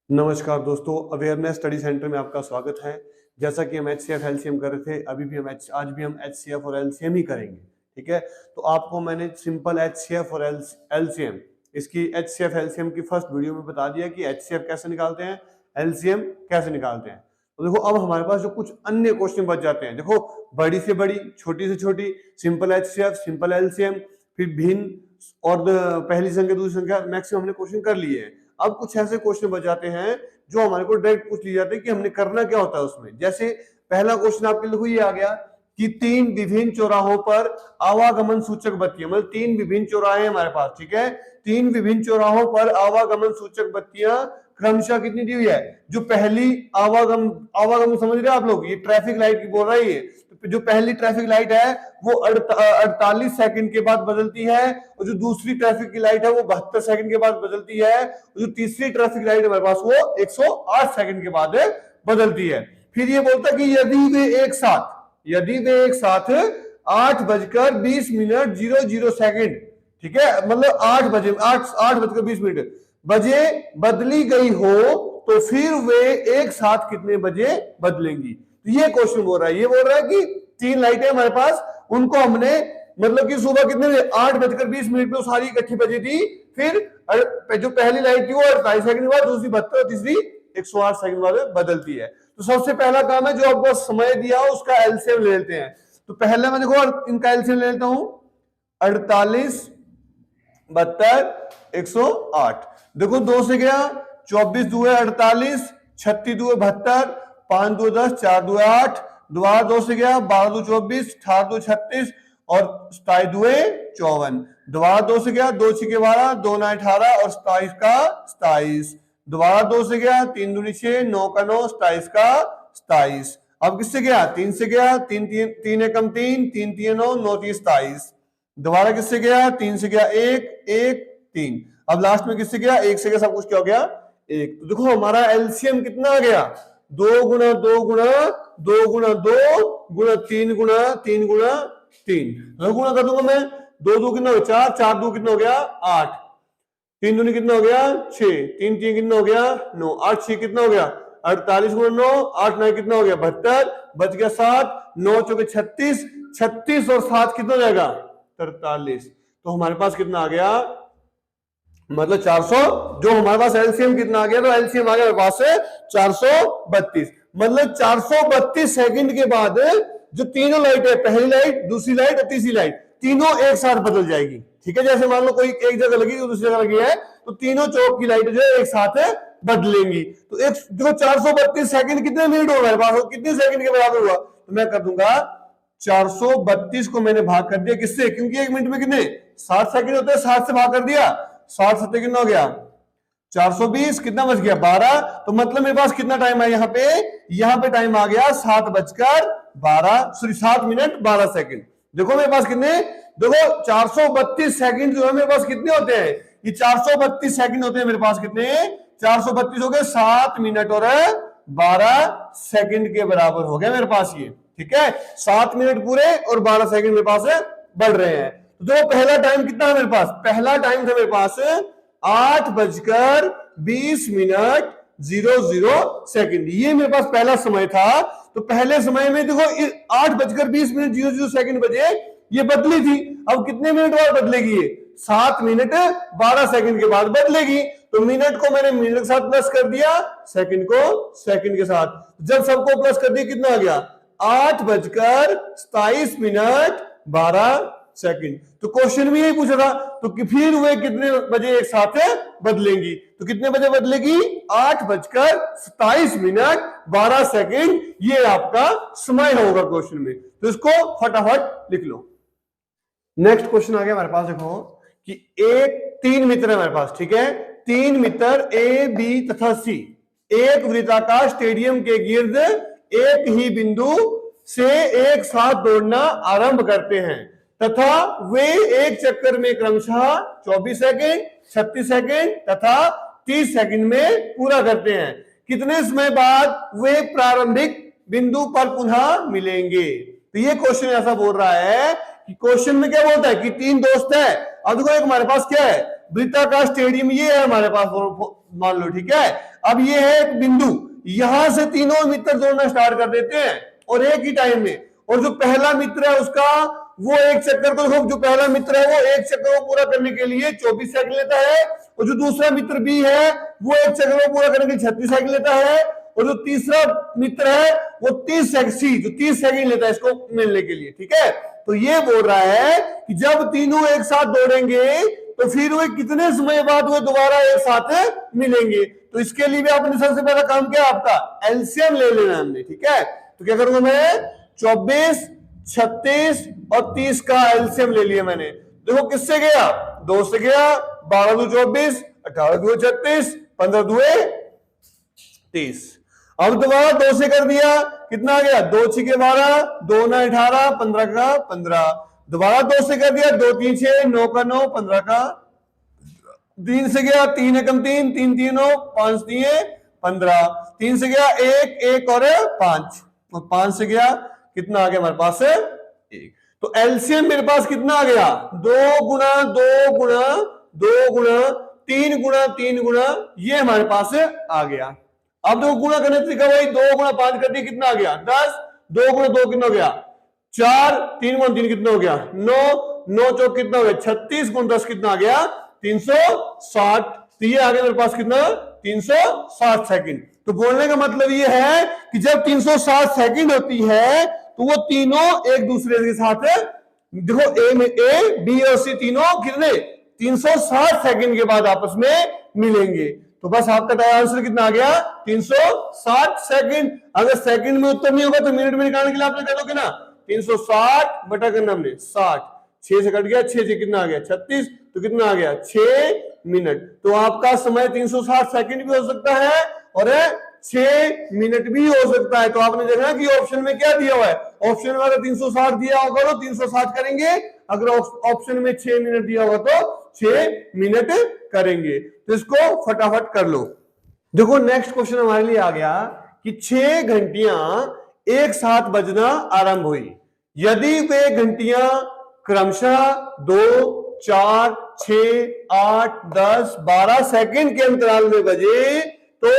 नमस्कार दोस्तों, awareness study centre में आपका स्वागत है। जैसा कि हम एचसीएफ एलसीएम कर रहे थे, आज भी हम एचसीएफ और एलसीएम ही करेंगे। ठीक है, तो आपको मैंने सिंपल एचसीएफ और एलसीएम इसकी एचसीएफ एलसीएम की फर्स्ट वीडियो में बता दिया कि एचसीएफ कैसे निकालते हैं, एलसीएम कैसे निकालते हैं। तो देखो, अब हमारे पास जो कुछ अन्य क्वेश्चन बच जाते हैं। देखो, बड़ी से बड़ी, छोटी से छोटी, सिंपल एचसीएफ, सिंपल एलसीएम, फिर भिन्न और पहली संख्या दूसरी संख्या, मैक्सिमम हमने क्वेश्चन कर लिए हैं। अब कुछ ऐसे क्वेश्चन बच जाते हैं जो हमारे को डायरेक्ट पूछ लिए जाते हैं कि हमने करना क्या होता है उसमें। जैसे पहला क्वेश्चन आपके लिए ये आ गया कि तीन विभिन्न चौराहों पर आवागमन सूचक बत्तियां, मतलब तीन विभिन्न चौराहे हमारे पास। ठीक है, तीन विभिन्न चौराहों पर आवागमन सूचक बत्तियां क्रमशः कितनी दी हुई है। जो पहली आवागमन समझ रहे हैं आप लोग, ये ट्रैफिक लाइट की बोल रहा है। ये जो पहली ट्रैफिक लाइट है वो 48 सेकंड के बाद बदलती है, और जो दूसरी ट्रैफिक की लाइट है वो 72 सेकंड के बाद बदलती है, और जो तीसरी ट्रैफिक लाइट हमारे पास वो 108 सेकंड के बाद बदलती है। फिर ये बोलता है कि यदि वे एक साथ 8:20 ठीक है, मतलब 8:20 बजे बदली गई हो तो फिर वे एक साथ कितने बजे बदलेंगी। तो ये क्वेश्चन बोल रहा है, ये बोल रहा है कि तीन लाइटें हमारे पास, उनको हमने मतलब कि सुबह कितने बजे 8:20 पे सारी इकट्ठी बजी थी। फिर जो पहली लाइट थी वो 48 सेकंड बाद, दूसरी 72, तीसरी 108 सेकंड बाद बदलती है। तो सबसे पहला काम है, जो आपको समय दिया हो उसका एलसीएम ले लेते हैं। तो पहले मैं देखो इनका एलसीएम ले लेता हूं, 48, 72, 108। देखो 2 से गया 24 दूए 48, 36 दूए 72, 5 दूए 10, 4 दूए 8, दोबारा 2 से गया 12 दूए 24, 18 दूए 36 और 27 दूए 54। दोबारा 2 से गया 2 6 12, 2 9 18 और 27 का 27। दोबारा 2 से गया 3 दूनी 6, 9 का 9, 27 का 27। अब किससे गया 3 से गया 3 3 एकम 3, 3 3 9, 9 3 27। दोबारा किससे गया 3 से गया 1 1 3। अब लास्ट में किससे गया 1 से गया, सब कुछ क्या हो गया 1। तो देखो हमारा एलसीएम कितना आ गया, 2 गुना 2 गुना 2 गुना 2 गुना 3 गुना 3 गुना 3। गुना कर दूंगा मैं, 2 2 कितना हो गया 4, 4 2 कितना हो गया 8, 3 दूनी कितना हो गया 6, 3 3 कितना हो गया 9, 8 6 कितना हो गया 48 गुना 9, 8 9 कितना हो गया 72, बच गया 7, 9 चौके 36, 36 और 7 कितना हो जाएगा 43। तो हमारे पास कितना आ गया, मतलब 400। जो हमारे पास एलसीएम कितना आ गया, तो एलसीएम आ गया हमारे पास 432। मतलब 432 सेकंड के बाद जो तीनों लाइट है, पहली लाइट, दूसरी लाइट और तीसरी लाइट, तीनों एक साथ बदल जाएगी। ठीक है, जैसे मान लो कोई एक जगह लगी दूसरी जगह लगी है, तो तीनों चौक की लाइट जो है एक साथ बदलेंगी। तो एक जो 432 सेकंड कितने मिनट होगा हमारे पास, कितने सेकंड के बराबर हुआ, तो मैं कर दूंगा 432 को मैंने भाग कर दिया किससे, क्योंकि एक मिनट में कितने 60 सेकंड होते हैं, 60 से भाग कर दिया, 60 7 कितना हो गया 420, कितना बच गया 12। तो मतलब मेरे पास कितना टाइम है यहाँ पे टाइम आ गया 7 मिनट 12 सेकंड। देखो मेरे पास कितने, देखो 432 सेकंड जो है मेरे पास कितने होते हैं, ये 432 सेकंड होते हैं मेरे पास, कितने 432 हो गए 7 मिनट और 12 सेकंड के बराबर हो गया मेरे पास ये। ठीक है, 7 मिनट पूरे और 12 सेकंड मेरे पास बढ़ रहे हैं। तो पहला टाइम कितना है मेरे पास, पहला टाइम था मेरे पास 8:20 ये मेरे पास पहला समय था। तो पहले समय में देखो 8:20 बजे ये बदली थी। अब कितने मिनट बाद बदलेगी ये, 7 मिनट 12 सेकंड के बाद बदलेगी। तो मिनट को मैंने मिनट के साथ प्लस कर दिया, सेकंड को सेकंड के साथ, जब सबको प्लस कर दिया कितना आ गया 8:27 12 सेकंड। तो क्वेश्चन भी यही पूछा था, तो फिर वे कितने बजे एक साथ बदलेंगी, तो कितने बजे बदलेगी 8:27 12 सेकंड, ये आपका समय होगा क्वेश्चन में। तो इसको फटाफट लिख लो। नेक्स्ट क्वेश्चन आ गया हमारे पास, देखो कि तीन मित्र है हमारे पास। ठीक है, 3 मित्र ए बी तथा सी एक वृत्ताकार स्टेडियम के गिर्द एक ही बिंदु से एक साथ दौड़ना आरंभ करते हैं तथा वे एक चक्कर में क्रमशः 24 सेकंड, 36 सेकंड तथा 30 सेकंड में पूरा करते हैं। कितने समय बाद वे प्रारंभिक बिंदु पर पुनः मिलेंगे। तो ये क्वेश्चन ऐसा बोल रहा है कि क्वेश्चन में क्या बोलता है कि 3 दोस्त है। अब देखो एक हमारे पास क्या है, वृत्ताकार स्टेडियम ये है हमारे पास, मान लो। ठीक है, अब ये है एक बिंदु, यहां से तीनों मित्र जोड़ना स्टार्ट कर देते हैं और एक ही टाइम में। और जो पहला मित्र है उसका वो एक चक्कर को देखो, जो पहला मित्र है वो एक चक्कर को पूरा करने के लिए 24 सेकंड लेता है, और जो दूसरा मित्र बी है वो एक चक्कर को पूरा करने के लिए 36 सेकंड लेता है, और जो तीसरा मित्र है वो 30 सेकंड लेता है इसको मिलने के लिए। ठीक है, तो ये बोल रहा है कि जब तीनों एक साथ दौड़ेंगे तो फिर वे कितने समय बाद वो दोबारा एक साथ मिलेंगे। तो इसके लिए भी आपने सबसे पहला काम किया, आपका एलसीएम ले लेना हमने। ठीक है, तो क्या करूंगा मैं, 24, 36 और 30 का एलसीएम ले लिया मैंने। देखो किससे गया, 2 से गया, 12 2 24, 18 2 36, 15 2 30। अब दोबारा 2 से कर दिया, कितना आ गया, 2 6 12, 2 9 18, 15 का 15। दोबारा 2 से कर दिया, 2 3 6, 9 का 9, 15 का। 3 से गया, 3 एकम 3, 3 3 9, 5 3 15। 3 से गया 1 1 और 5, और 5 से गया कितना आ गया हमारे पास 1। तो एलसीएम मेरे पास कितना आ गया, 2 गुणा 2 गुणा 2 गुणा 3 गुणा 3 गुणा, ये हमारे पास आ गया। अब देखो गुणा करने तरीका वही, 2 गुणा 5 कर दिया, कितना आ गया 10, 2 गुणा 2 कितना हो गया 4, 3 गुणा 3 कितना हो गया 9, 9 चौक कितना हो गया 36, गुण 10 कितना आ गया 360। तो ये आ गया मेरे पास कितना 360 सेकंड। तो बोलने का मतलब ये है कि जब 360 सेकंड होती है तो वो तीनों एक दूसरे के साथ, देखो ए बी और सी तीनों कितने 360 सेकंड के बाद आपस में मिलेंगे। तो बस आपका आंसर कितना आ गया 360 सेकंड। अगर सेकंड में उत्तर नहीं होगा तो मिनट में निकालने के लिए आपने कह दोगे ना 360 बटा करना हमने 60, 6 से कट गया, 6 से कितना आ गया 36, तो कितना आ गया 6 मिनट। तो आपका समय 360 सेकंड भी हो सकता है और 6 मिनट भी हो सकता है। तो आपने देखा कि ऑप्शन में क्या दिया हुआ है, ऑप्शन में अगर 360 दिया होगा तो 360 करेंगे, अगर ऑप्शन में 6 मिनट दिया होगा तो 6 मिनट करेंगे। तो इसको फटाफट कर लो। देखो नेक्स्ट क्वेश्चन हमारे लिए आ गया कि 6 घंटियां एक साथ बजना आरंभ हुई, यदि वे घंटियां क्रमशः 2 4 6 8 10 12 सेकंड के अंतराल में बजे तो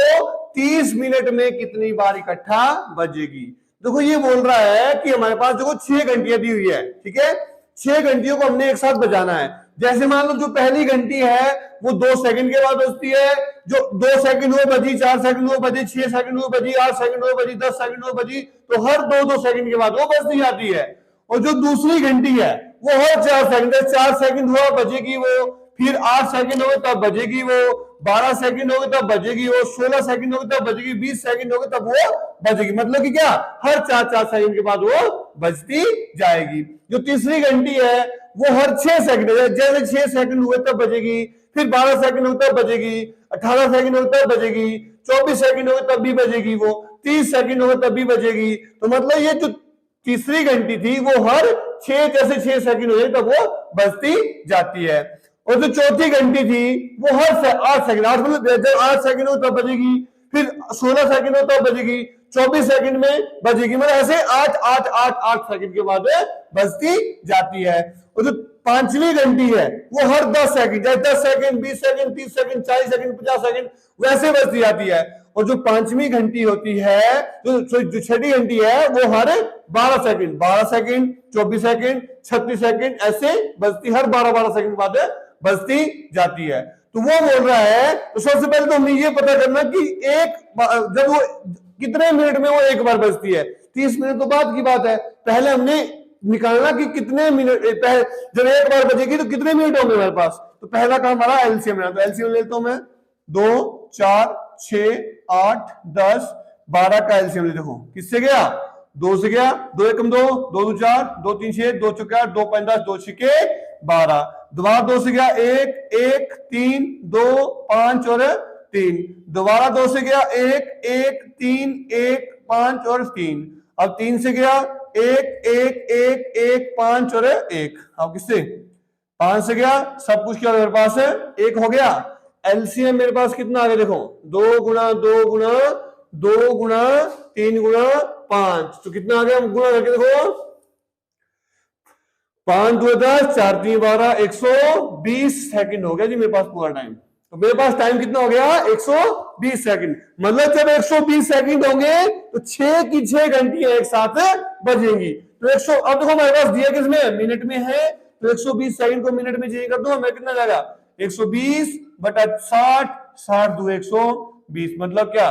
30 मिनट में कितनी बार इकट्ठा बजेगी। देखो ये बोल रहा है कि हमारे पास देखो 6 घंटियां दी हुई है, ठीक है, 6 घंटियों को हमने एक साथ बजाना है। जैसे मान लो जो पहली घंटी है वो 2 सेकंड के बाद बजती है, जो 2 सेकंड हुए बजी, 4 सेकंड हुए बजी, 6 सेकंड हुए बजी, 8 सेकंड हुए बजी, 10 सेकंड हुए बजी, तो हर 2-2 सेकंड के बाद वो बजती जाती है। और जो दूसरी घंटी है वो हर 4 सेकंड, 4 सेकंड हुआ बजेगी वो, फिर 8 सेकंड हो गए तब बजेगी वो, 12 सेकंड हो गए तब बजेगी वो, 16 सेकंड हो गए तब बजेगी, 20 सेकंड हो गए तब वो बजेगी। मतलब कि क्या, हर 4-4 सेकंड के बाद वो बजती जाएगी। जो तीसरी घंटी है वो हर 6 सेकंड, जैसे 6 सेकंड हुए तब बजेगी, फिर 12 सेकंड हो तब बजेगी, 18 सेकंड हो तब बजेगी, 24 सेकंड हो तब भी बजेगी वो, 30 सेकंड हो तब भी बजेगी। तो मतलब ये जो तीसरी घंटी थी वो हर 6 जैसे 6 सेकंड हो जाए तब वो बजती जाती है। और जो चौथी घंटी थी वो हर 8 सेकंड, 8 मतलब जब 8 सेकंड हो तब बजेगी, फिर 16 सेकंड हो तब बजेगी, 24 सेकंड में बजेगी, मतलब ऐसे 8 सेकंड के बाद बजती जाती है। और जो पांचवी घंटी है वो हर 10 सेकंड, जैसे 10 second, 20 second, 30 second, 40 second, 50 second वैसे बजती जाती है। और जो पांचवी घंटी होती है, जो छठी घंटी है वो हर 12 सेकंड, 12 सेकंड, 24 सेकंड, 36 सेकंड ऐसे बजती, हर 12-12 सेकंड बाद बजती जाती है। तो वो बोल रहा है, तो सबसे पहले तो हमें ये पता करना कि जब वो कितने मिनट में वो एक बार बजती है। 30 मिनट तो बाद की बात है, पहले हमने निकालना कि कितने मिनट, जब एक बार बजेगी तो कितने मिनट होंगे हमारे पास। तो पहला काम हमारा एलसीएम है, तो एलसीएम लेता हूं मैं, 2 4 6 8 10 12 का एलसीएम ले। देखो किससे गया, 2 से गया, 2 एकम 2, 2 2 4, 2 3 6, 2 चौके 8, 2 5 10, 2 6 12। दोबारा 2 से गया, 1 1 3 2 5 और 3। दोबारा 2 से गया, 1 1 3 1 5 और 3। अब 3 से गया, 1 1 1 1 5 और 1। अब किससे, 5 से गया, सब कुछ क्या मेरे पास है 1 हो गया। एलसीएम मेरे पास कितना आ गया, देखो 2 गुणा 2 गुणा 2 गुणा 3 गुणा 5, तो कितना आ गया, गुणा करके देखो, 5 2 10, 4 3 12, 120 सेकंड हो गया जी मेरे पास पूरा टाइम। तो मेरे पास टाइम कितना हो गया 120 सेकंड। मतलब जब 120 सेकंड होंगे तो 6 की 6 घंटियां एक साथ बजेंगी। तो 100, अब देखो हमारे पास दिया किसमें, मिनट में है, तो 120 सेकंड को मिनट में चेंज कर दो, हमें कितना जाएगा 120 बटा 60, 60 दो 120। मतलब क्या,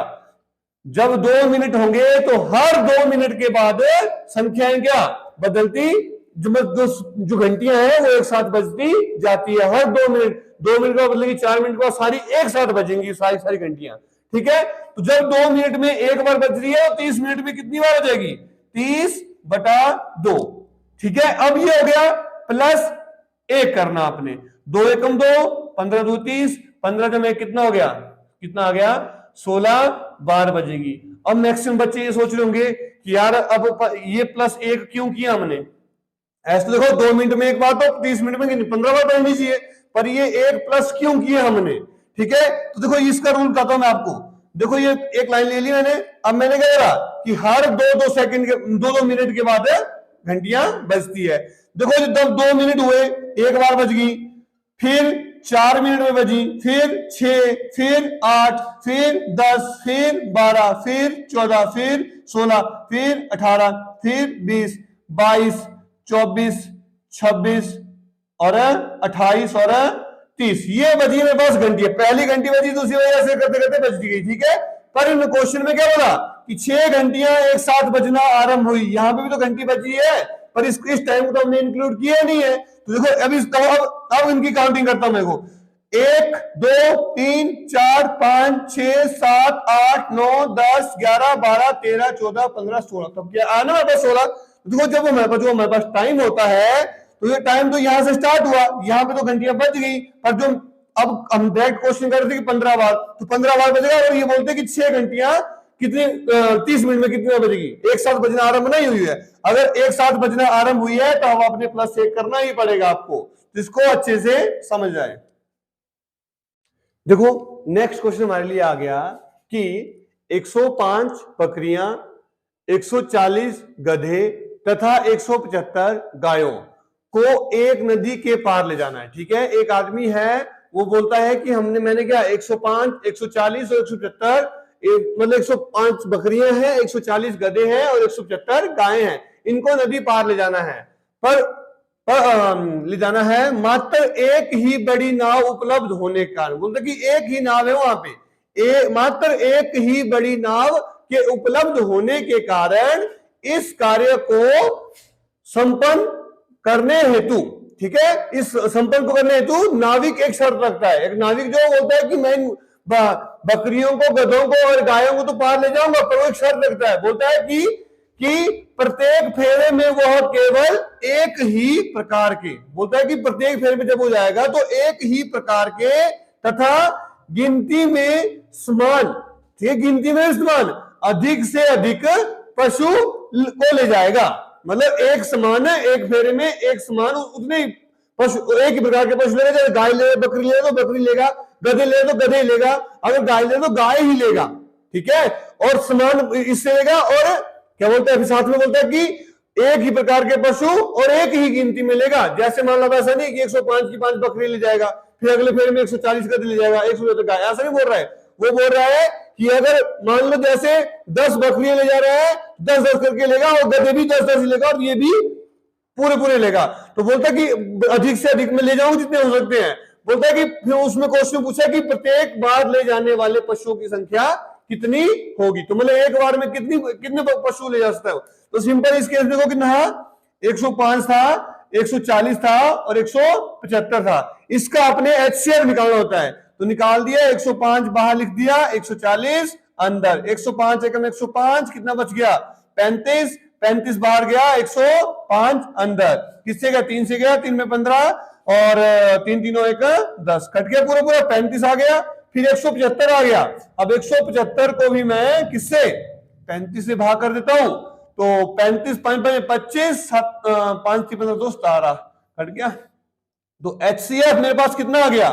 जब 2 मिनट होंगे तो हर 2 मिनट के बाद संख्याएं क्या बदलती, जो घंटियां हैं वो एक साथ बजती जाती है। हर 2 मिनट, 2 मिनट का मतलब 4 मिनट के बाद सारी एक साथ बजेंगी, सारी सारी घंटियां। ठीक है, तो जब 2 मिनट में एक बार बज रही है तो 30 मिनट में कितनी बार हो जाएगी, 30 बटा 2। ठीक है, अब ये हो गया प्लस 1 करना आपने, 2 एकम 2, 15 दो 30, 15 जब एक कितना हो गया, कितना आ गया 16 बार बजेगी। अब मैक्सिमम बच्चे ये सोच रहे होंगे कि यार अब ये प्लस 1 क्यों किया हमने, ऐसे देखो 2 मिनट में एक बार तो 30 मिनट में 15 बार बजनी चाहिए, पर ये 1 प्लस क्यों किया हमने। ठीक है, तो देखो इसका रूल बताता हूं मैं आपको। देखो ये एक लाइन ले ली मैंने, अब मैंने क्या करा कि हर 2-2 सेकंड के 2-2 मिनट के बाद घंटियां बजती है। देखो जब 2 मिनट हुए एक बार बज गई, फिर 4 मिनट में बजी, फिर 6, फिर 8, फिर 10, फिर 12, फिर 14, फिर 16, फिर 18, फिर 20, 22, 24, 26 और 28 और 30। ये बजी मेरे पास घंटी है, पहली घंटी बजी दूसरी वजह से करते करते बज गई। ठीक है, पर इन क्वेश्चन में क्या बोला कि 6 घंटियां एक साथ बजना आरंभ हुई, यहां पे भी तो घंटी बजी है, पर इस टाइम को तो हमने इंक्लूड किया नहीं है। तो देखो अब इनकी काउंटिंग करता हूं मैं को, 1 2 3 4 5 6 7 8 9 10 11 12 13 14 15 16, तब क्या आना मेरे पास 16। देखो जब हमारे पास टाइम होता है तो ये टाइम तो यहां से स्टार्ट हुआ, यहां पे तो घंटियां बज गई, पर जो अब हम डायरेक्ट क्वेश्चन कर रहे थे कि 15 बार, तो 15 बार बजेगा, और ये बोलते कि 6 घंटियां कितनी 30 मिनट में कितनी बजेगी, एक साथ बजना आरंभ नहीं हुई है। अगर एक साथ बजना आरंभ हुई है तो हम अपने प्लस 1 करना ही पड़ेगा आपको, जिसको अच्छे से समझ आए। देखो नेक्स्ट क्वेश्चन हमारे लिए आ गया कि 105 बकरियां, 140 गधे तथा 175 गायों को एक नदी के पार ले जाना है। ठीक है, एक आदमी है वो बोलता है कि मैंने क्या 105, 140 और 175, मतलब 105 बकरियां हैं, 140 गधे हैं और 175 गायें हैं, इनको नदी पार ले जाना है। पर ले जाना है, मात्र एक ही बड़ी नाव उपलब्ध होने के कारण, बोलते कि एक ही नाव है वहां पे, मात्र एक ही बड़ी नाव के उपलब्ध होने के कारण इस कार्य को संपन्न करने हेतु, ठीक है, इस संपन्न को करने हेतु नाविक एक शर्त रखता है। एक नाविक जो बोलता है कि मैं बकरियों को, गधों को और गायों को तो पार ले जाऊंगा, पर वो एक शर्त रखता है, बोलता है कि प्रत्येक फेरे में वह केवल एक ही प्रकार के, बोलता है कि प्रत्येक फेरे में जब हो जाएगा तो एक ही प्रकार के तथा गिनती में समान, ठीक है, गिनती में समान अधिक से अधिक पशु को ले जाएगा। मतलब एक समान है, एक फेरे में एक समान उतने पशु, एक ही प्रकार के पशु लेगा। जैसे गाय ले, बकरी ले तो बकरी लेगा, गधे ले तो गधे लेगा, अगर गाय ले तो गाय ही लेगा। ठीक है, और समान इससे लेगा, और क्या बोलता है साथ में बोलता है कि एक ही प्रकार के पशु और एक ही गिनती में लेगा। जैसे मान लो ऐसा नहीं कि 105 की 5 बकरी ले जाएगा, फिर अगले फेरे में 140 गधे ले जाएगा, 170 गाय, ऐसा नहीं बोल रहा है। वो बोल रहा है कि अगर मान लो जैसे 10 बकरियां ले जा रहा है, 10-10 करके लेगा, और गधे भी 10-10 लेगा, और ये भी पूरे लेगा। तो बोलता है कि अधिक से अधिक में ले जाऊं जितने हो सकते हैं। बोलता है कि फिर उसमें क्वेश्चन पूछा कि प्रत्येक बार ले जाने वाले पशुओं की संख्या कितनी होगी, तो मतलब एक बार में कितने पशु ले जा सकता है। तो सिंपल इस केस देखो कितना 105 था, 140 था और 175 था। इसका अपने HCF निकालना होता है, तो निकाल दिया, 105 बाहर लिख दिया, 140 अंदर, 105 एकम 105, कितना बच गया 35, 35 बाहर गया, 105 अंदर, किससे गया 3 से गया, 3 में 15 और 3 तीनों 1 10, कट गया पूरा 35 आ गया। फिर 175 आ गया। अब 175 को भी मैं किससे 35 से भाग कर देता हूं, तो 35 5 25 5 15 2 17 कट गया। तो HCF मेरे पास कितना आ गया,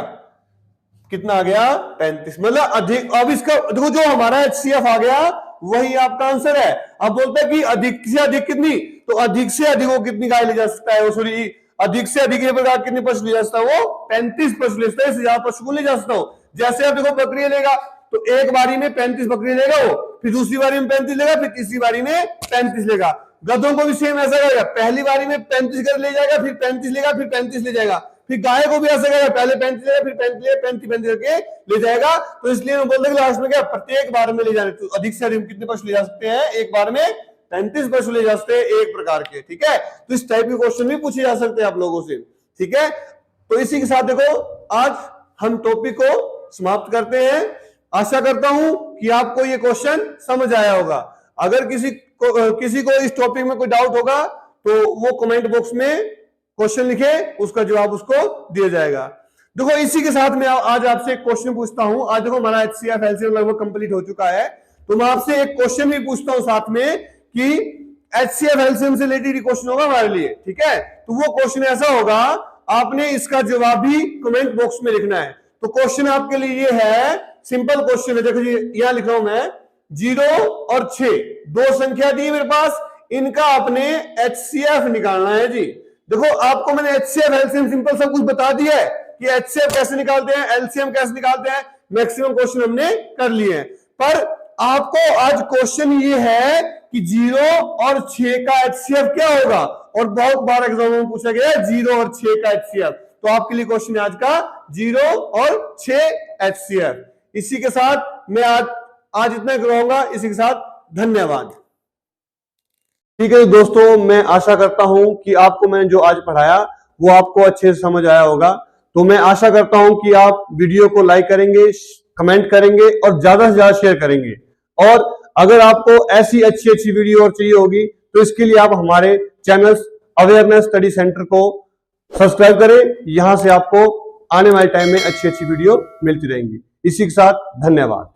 35, मतलब अधिक। अब इसका देखो जो हमारा HCF आ गया वही आपका आंसर है। अब बोलता है कि अधिक से अधिक कितनी, तो अधिक से अधिक वो कितनी गाय ले जा सकता है, सॉरी अधिक से अधिक ये प्रकार कितने पशु ले जा सकता है, वो 35 पशु ले सकता है, इससे ज्यादा पशु को ले जा सकता हूं। जैसे आप देखो बकरी लेगा तो एक बारी में 35 बकरी लेगा वो, फिर दूसरी बारी में 35 लेगा, फिर तीसरी बारी में 35 लेगा। गधों को भी सेम ऐसा करेगा, पहली बारी में 35 कर ले जाएगा, फिर 35 लेगा, फिर 35 ले जाएगा। फिर गाय को भी ऐसा करेगा, पहले 35 लेगा, फिर 35 लेगा, 35 करके ले जाएगा। तो इसलिए मैं बोल रहा हूं लास्ट में क्या, प्रत्येक बार में ले जाने, तो अधिक से अधिक कितने पशु ले जा सकते हैं, एक बार में 35 पशु ले जा सकते हैं एक प्रकार के, ठीक है। तो इस टाइप के क्वेश्चन भी पूछे जा सकते हैं आप लोगों से, ठीक है। तो इसी के साथ देखो आज हम टॉपिक को समाप्त करते हैं। आशा करता हूं कि आपको ये क्वेश्चन समझ आया होगा। अगर किसी को इस टॉपिक में कोई डाउट होगा तो वो कमेंट बॉक्स में क्वेश्चन लिखे, उसका जवाब उसको दिया जाएगा। देखो इसी के साथ मैं आज आपसे एक क्वेश्चन पूछता हूं। आज देखो हमारा HCF LCM लगभग कंप्लीट हो चुका है, तो मैं आपसे एक क्वेश्चन भी पूछता हूं साथ में कि HCF LCM से रिलेटेड क्वेश्चन होगा हमारे लिए, ठीक है। तो वो क्वेश्चन ऐसा होगा, आपने इसका जवाब भी कमेंट बॉक्स में लिखना है। तो क्वेश्चन आपके लिए ये है, सिंपल क्वेश्चन है, देखो यहां लिख रहा हूं मैं, 0 और 6 दो संख्या दी मेरे पास, इनका आपने HCF निकालना है जी। देखो आपको मैंने HCF LCM सिंपल सब कुछ बता दिया है कि HCF कैसे निकालते हैं, LCM कैसे निकालते हैं, मैक्सिमम क्वेश्चन हमने कर लिए हैं। पर आपको आज क्वेश्चन ये है कि 0 और 6 का HCF क्या होगा, और बहुत बार एग्जाम में पूछा गया है 0 और 6 का HCF। तो आपके लिए क्वेश्चन है आज का 0 और 6 HCF। इसी के साथ मैं आज इतना कहूंगा, इसी के साथ धन्यवाद। ठीक है दोस्तों, मैं आशा करता हूं कि आपको मैंने जो आज पढ़ाया वो आपको अच्छे से समझ आया होगा। तो मैं आशा करता हूं कि आप वीडियो को लाइक करेंगे, कमेंट करेंगे और ज्यादा से ज्यादा शेयर करेंगे। और अगर आपको ऐसी अच्छी अच्छी वीडियो और चाहिए होगी तो इसके लिए आप हमारे चैनल अवेयरनेस स्टडी सेंटर को सब्सक्राइब करें। यहां से आपको आने वाले टाइम में अच्छी अच्छी वीडियो मिलती रहेंगी। इसी के साथ धन्यवाद।